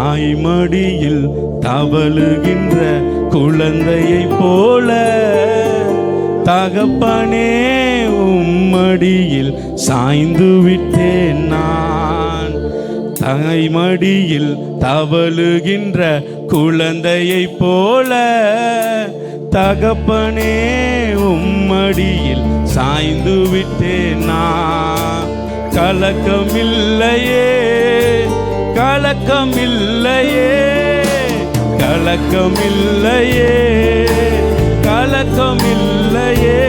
தாய்மடியில் தவழுகின்ற குழந்தையை போல தகப்பனே உம்மடியில் சாய்ந்து விட்டேன் நான். தாய்மடியில் தவழுகின்ற குழந்தையை போல தகப்பனே உம்மடியில் சாய்ந்து விட்டேன் நான். கலக்கமில்லையே கலக்கமில்லையே கலக்கமில்லையே கலக்கமில்லையே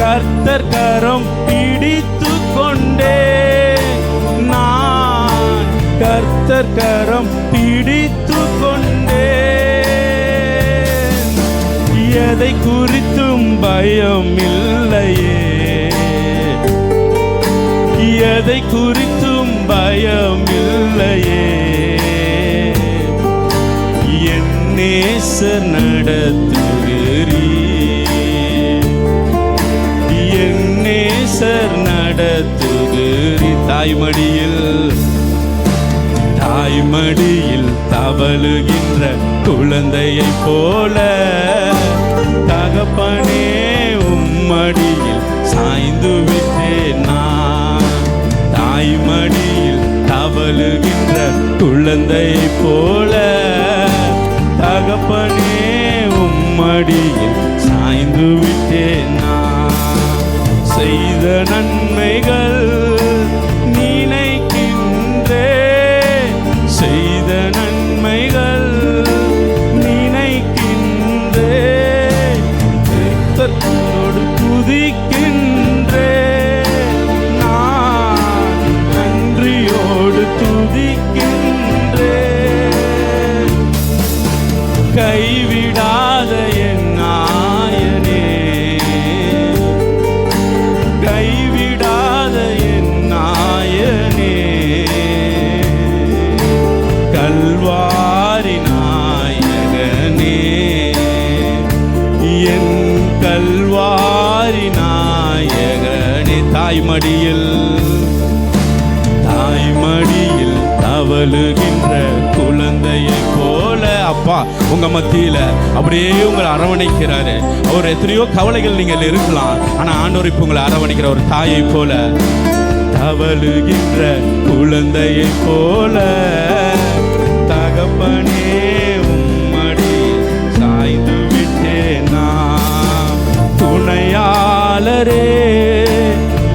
கர்த்தர் கரம் பிடித்து கொண்டே நான். கர்த்தர் கரம் பிடித்து கொண்டே எதை குறித்தும் பயம் இல்லையே. எதை குறித்தும் பயம் இல்லையே. என் நேசர் நடத்துகிறீர். என் நேசர் நடத்துகிறீர். தாய்மடியில் தவழுகின்ற குழந்தையை போல தகப்பனே உம்மடியில் சாய்ந்து விட்டேன் நான். தாய்மடியில் தவழுகின்ற குழந்தையை போல தகப்பனே உம்மடியில் சாய்ந்து விட்டேன் நான். செய்த நன்மைகள் நினைக்கின்றே. செய்த நன்மைகள் நினைக்கின்றே. கர்த்தரோடு துதிக்கின்றே. நான் நன்றியோடு துதிக்கின்றே. கைவிடாத என் நாயனே. கைவிடாத என் நாயனே. கல்வாரி நாயகனே. என் கல்வாரி நாயகனே. தாய்மடியில் தவழுகின்ற குழந்தையை போல அப்பா உங்க மத்தியில அப்படியே உங்களை அரவணைக்கிறாரு. அவர் எத்தனையோ கவலைகள் நீங்கள் இருக்கலாம், ஆனா ஆண்டவர் இப்ப உங்களை அரவணைக்கிற ஒரு தாயை போல தவழுகின்ற குழந்தையை போல தகப்பனே உம்மடி சாய்ந்து விட்டேன் நான். துணையாளரே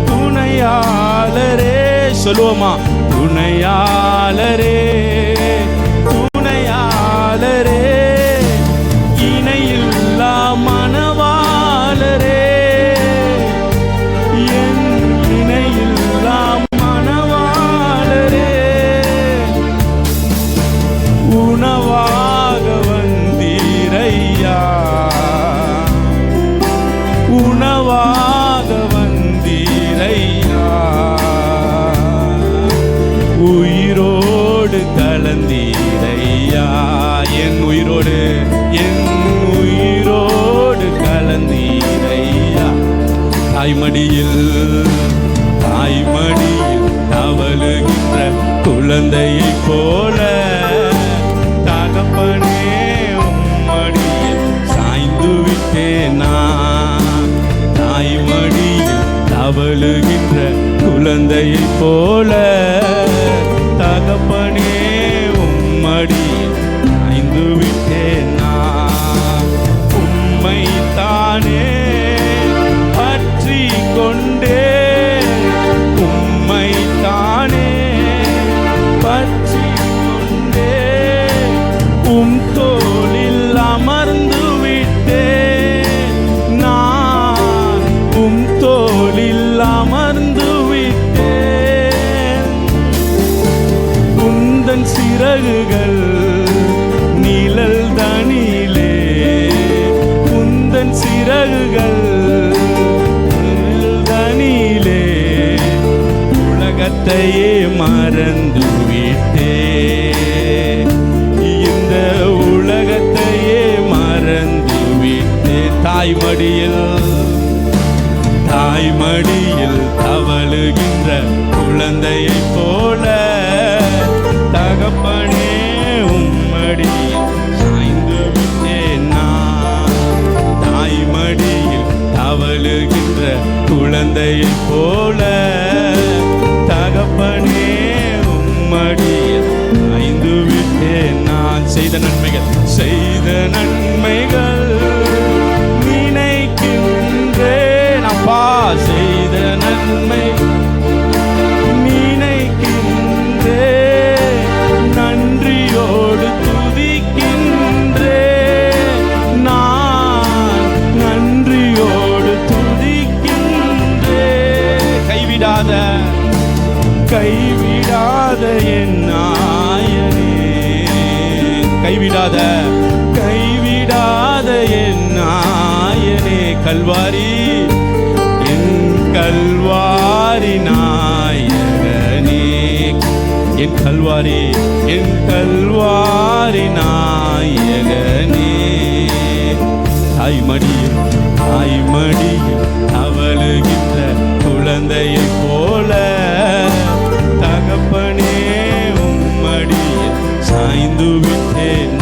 துணையாளரே சொல்லுவோமா? துணையாளரே துணையாளரே இணையில்லா மணவாளரே. என் இணையில்லா மணவாளரே. உணவாக வந்தீரையா. உணவாக வந்தீரையா. உயிரோடு கலந்தீரையா. என் உயிரோடு கலந்தீரையா. தாய்மடியில் தவழுகின்ற குழந்தையை போல தகப்பனே உம்மடியில் சாய்ந்து விட்டேன் நான். தாய்மடியில் தவழுகின்ற குழந்தையை போல தகப்பனே உம்மடியில் சாய்ந்து விட்டேன் நான். உம்மை தானே பற்றி கொண்டே. உம்மை தானே பற்றி கொண்டே. உம் தோளில் அமர்ந்து விட்டேன் நான். உம் தோளில் அமர்ந்து விட்டேன். உந்தன் சிறகுகள் நிழல் தனிலே. உந்தன் சிறகுகள் நிழல் தனிலே. உலகத்தையே மறந்து விட்டேன். இந்த உலகத்தையே மறந்து விட்டேன். தாய்மடியில் தவழுகின்ற குழந்தையை போல தகப்பனே உம்மடியில் சாய்ந்து விட்டேன். நான் செய்த நன்மைகள் நினைக்கின்றேன். அப்பா செய்த நன்மை நினைக்கின்றேன். நன்றியோடு துதிக்கின்றேன். நான் நன்றியோடு துதிக்கின்றேன். கைவிடாத என் நாயனே, கைவிடாத என் நாயனே. கல்வாரி என் கல்வாரி நாயகனே, என் கல்வாரி நாயகனே. தாய்மடியில் அவளுகின்ற குழந்தையை போல தகப்பனே உம்மடியில் சாய்ந்து விட்டேன்.